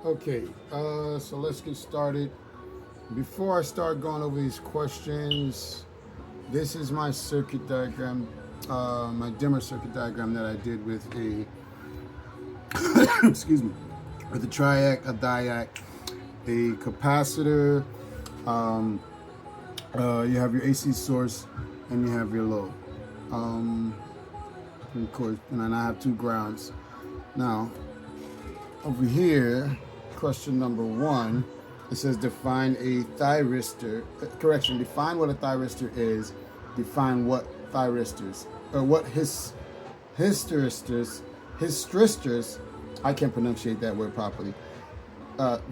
Okay, so let's get started. Before I start going over these questions, this is my circuit diagram, my dimmer circuit diagram that I did with a, excuse me, with a triac, a diac, a capacitor. Um, you have your AC source, and you have your load. Um, and of course, and then I have two grounds. Now, over here, question number one, it says define a thyristor. Correction, define what a thyristor is. Define what thyristors, or what hysteristors, I can't pronunciate that word properly.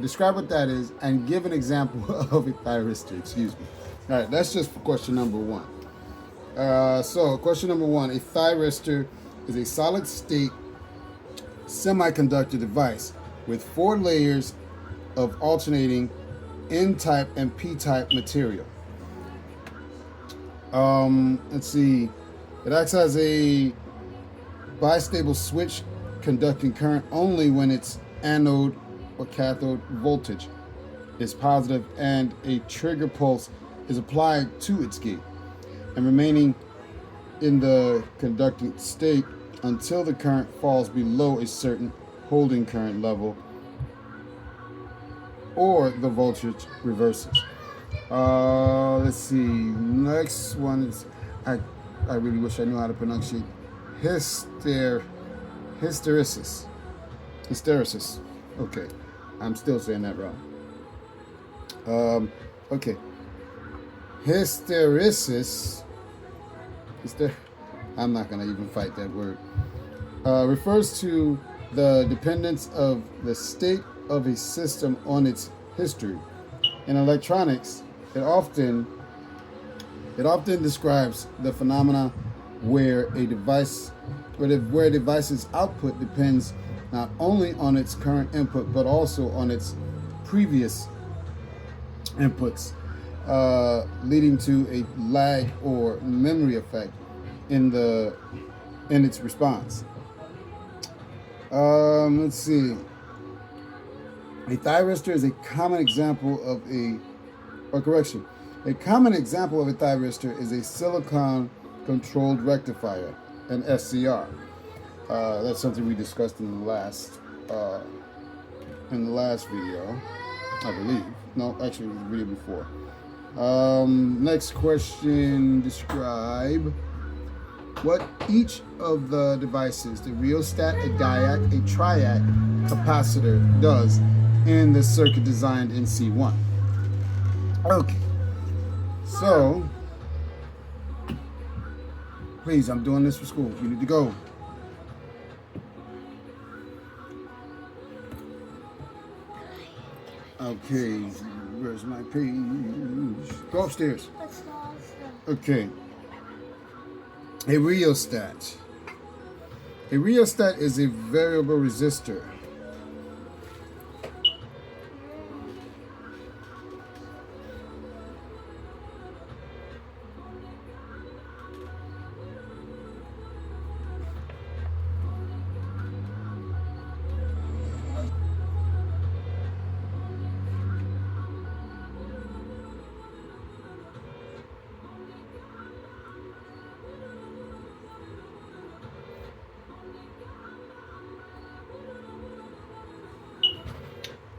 Describe what that is and give an example of a thyristor, excuse me. All right, that's just for question number one. So question number one, a thyristor is a solid state semiconductor device with four layers of alternating N-type and P-type material. Let's see. It acts as a bistable switch conducting current only when its anode or cathode voltage is positive and a trigger pulse is applied to its gate and remaining in the conducting state until the current falls below a certain holding current level or the voltage reverses. Let's see. Next one is I really wish I knew how to pronounce it. Hysteresis. Hysteresis. Okay, I'm still saying that wrong. Okay. Hysteresis. I'm not gonna even fight that word. Refers to the dependence of the state of a system on its history. In electronics, it often describes the phenomena where a device's output depends not only on its current input but also on its previous inputs, leading to a lag or memory effect in its response. Let's see. A thyristor is a common example of a common example of a thyristor is a silicon controlled rectifier, an SCR. That's something we discussed in the last video, I believe. No, actually, it was the video before. Next question: describe what each of the devices, the rheostat, a diac, a triac, capacitor, does in the circuit designed in C1. Okay, so please, I'm doing this for school. You need to go. Okay, where's my page? Go upstairs. Okay. A rheostat. A rheostat is a variable resistor.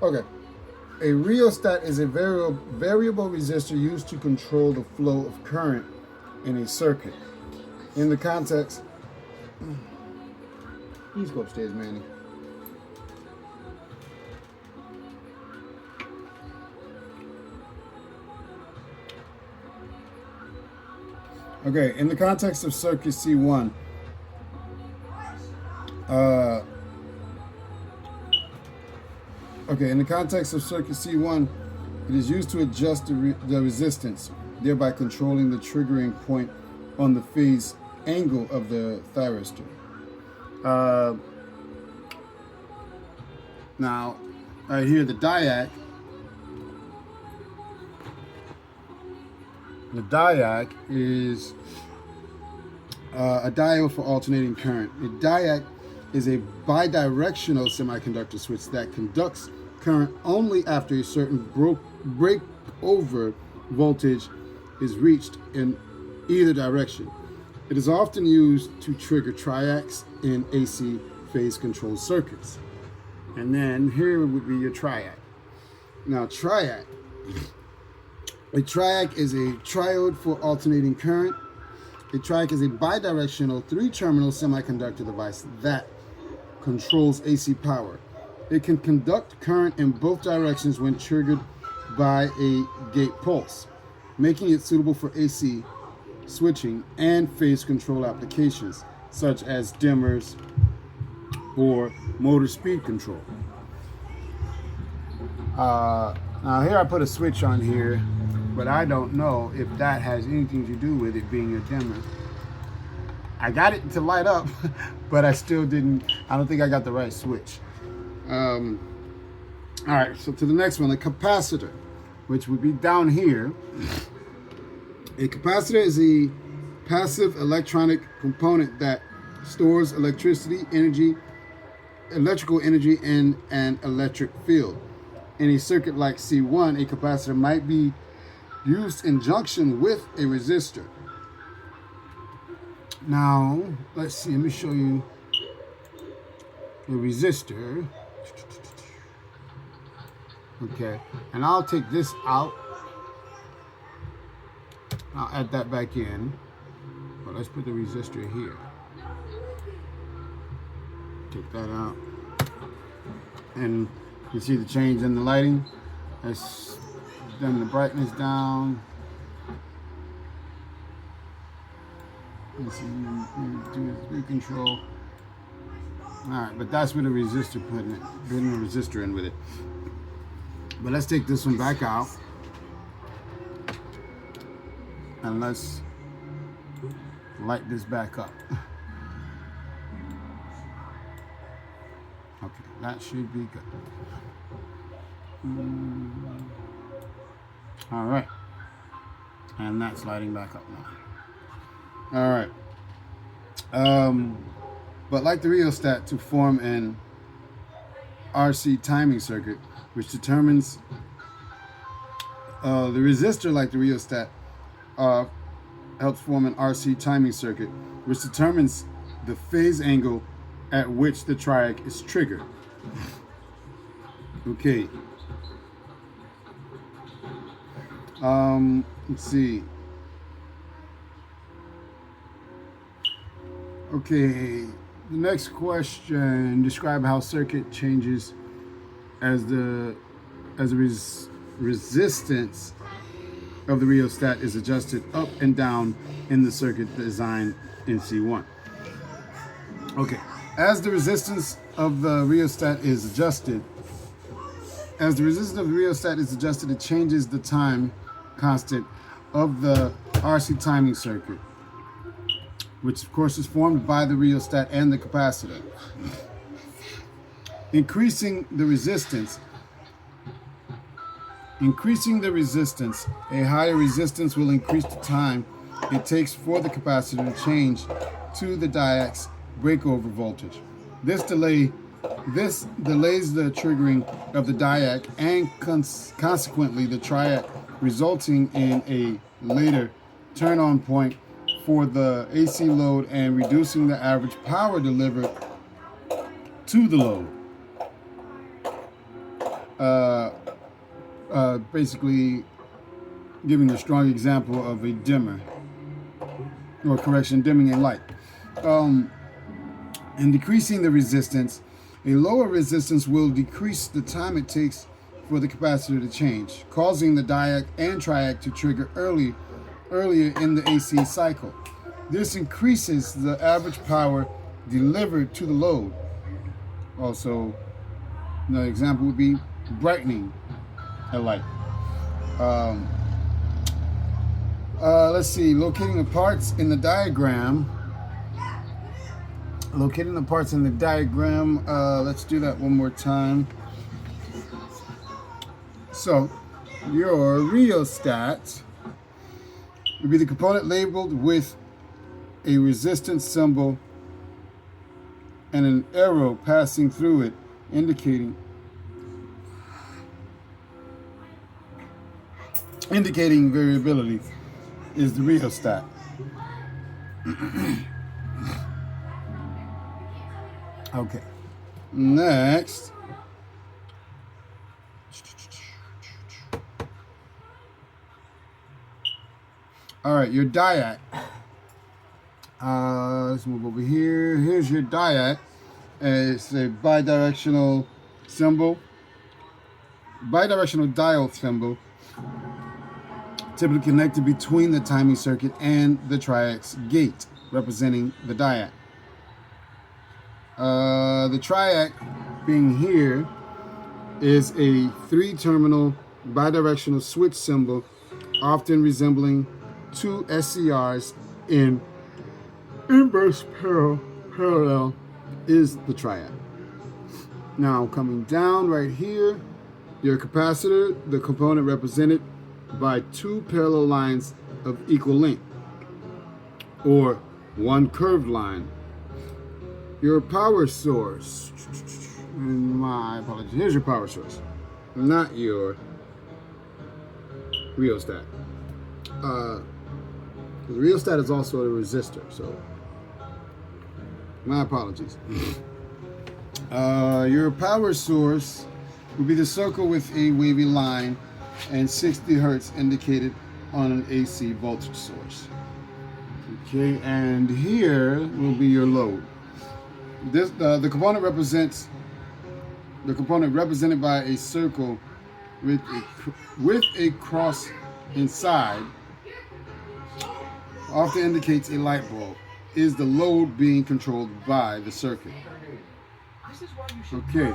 Okay. A rheostat is a variable resistor used to control the flow of current in a circuit. In the context, please go upstairs, Manny. Okay, in the context of circuit C1, in the context of circuit C1, it is used to adjust the resistance, thereby controlling the triggering point on the phase angle of the thyristor. Now, right here, the diac. The diac is a diode for alternating current. A diac is a bidirectional semiconductor switch that conducts current only after a certain breakover voltage is reached in either direction. It is often used to trigger triacs in AC phase control circuits. And then here would be your triac. Now, triac. A triac is a triode for alternating current. A triac is a bidirectional 3-terminal semiconductor device that controls AC power. It can conduct current in both directions when triggered by a gate pulse, making it suitable for AC switching and phase control applications, such as dimmers or motor speed control. Now here I put a switch on here, but I don't know if that has anything to do with it being a dimmer. I got it to light up, but I don't think I got the right switch. All right, so to the next one, the capacitor, which would be down here. A capacitor is a passive electronic component that stores electrical energy in an electric field. In a circuit like C1, a capacitor might be used in junction with a resistor. Now, let's see, let me show you the resistor. Okay, and I'll take this out. I'll add that back in. But let's put the resistor here. Take that out. And you see the change in the lighting. Let's done the brightness down. Let's see, do speed control. Alright, but that's with a resistor putting a resistor in with it. But let's take this one back out. And let's light this back up. Okay, that should be good. All right, and that's lighting back up now. All right, but like the rheostat, to form an RC timing circuit, which determines the resistor, like the rheostat, helps form an RC timing circuit, which determines the phase angle at which the triac is triggered. Okay. Let's see. Okay, the next question: describe how circuit changes as the resistance of the rheostat is adjusted up and down in the circuit design in C1. Okay, as the resistance of the rheostat is adjusted, it changes the time constant of the RC timing circuit, which of course is formed by the rheostat and the capacitor. Increasing the resistance, a higher resistance will increase the time it takes for the capacitor to change to the diac's breakover voltage. This delays the triggering of the diac and consequently the triac, resulting in a later turn-on point for the AC load and reducing the average power delivered to the load. Basically giving a strong example of a dimmer, or correction, dimming a light. In decreasing the resistance, a lower resistance will decrease the time it takes for the capacitor to change, causing the diac and triac to trigger earlier in the AC cycle. This increases the average power delivered to the load. Also, another example would be brightening a light. Let's see, locating the parts in the diagram. Let's do that one more time. So, your rheostat would be the component labeled with a resistance symbol and an arrow passing through it, indicating indicating variability is the rheostat. Okay. Next. All right, your diac. Let's move over here. Here's your diac. It's a bidirectional symbol, bidirectional diode symbol, typically connected between the timing circuit and the triac's gate, representing the diac. The triac being here is a 3-terminal bidirectional switch symbol, often resembling 2 SCRs in inverse parallel is the triac. Now coming down right here, your capacitor, the component represented by 2 parallel lines of equal length, or 1 curved line. Your power source, my apologies, here's your power source, not your rheostat. The rheostat is also a resistor, so my apologies. Your power source will be the circle with a wavy line and 60 hertz indicated on an AC voltage source. Okay, and here will be your load. This the component represented by a circle with a cross inside often indicates a light bulb, is the load being controlled by the circuit. Okay,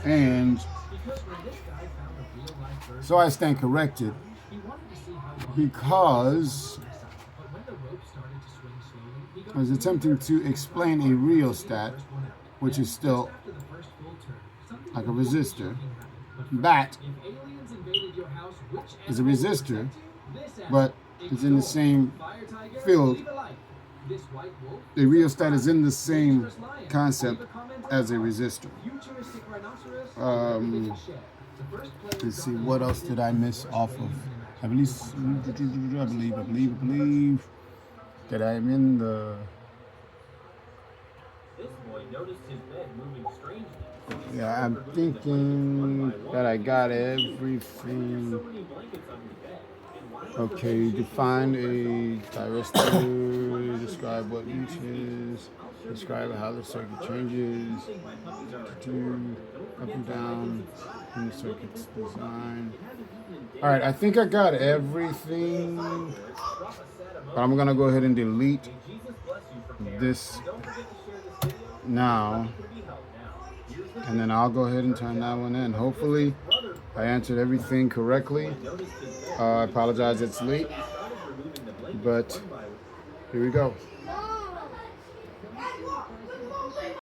and so I stand corrected because I was attempting to explain a rheostat, which is still like a resistor. That is a resistor, but it's in the same field. The rheostat is in the same concept as a resistor. Let's see, what else did I miss off of? I believe that I'm in the. Yeah, I'm thinking that I got everything. Okay, define a thyristor, describe what each is, describe how the circuit changes, up and down in the circuit's design. All right, I think I got everything, but I'm gonna go ahead and delete this now, and then I'll go ahead and turn that one in. Hopefully I answered everything correctly. I apologize it's late, but here we go.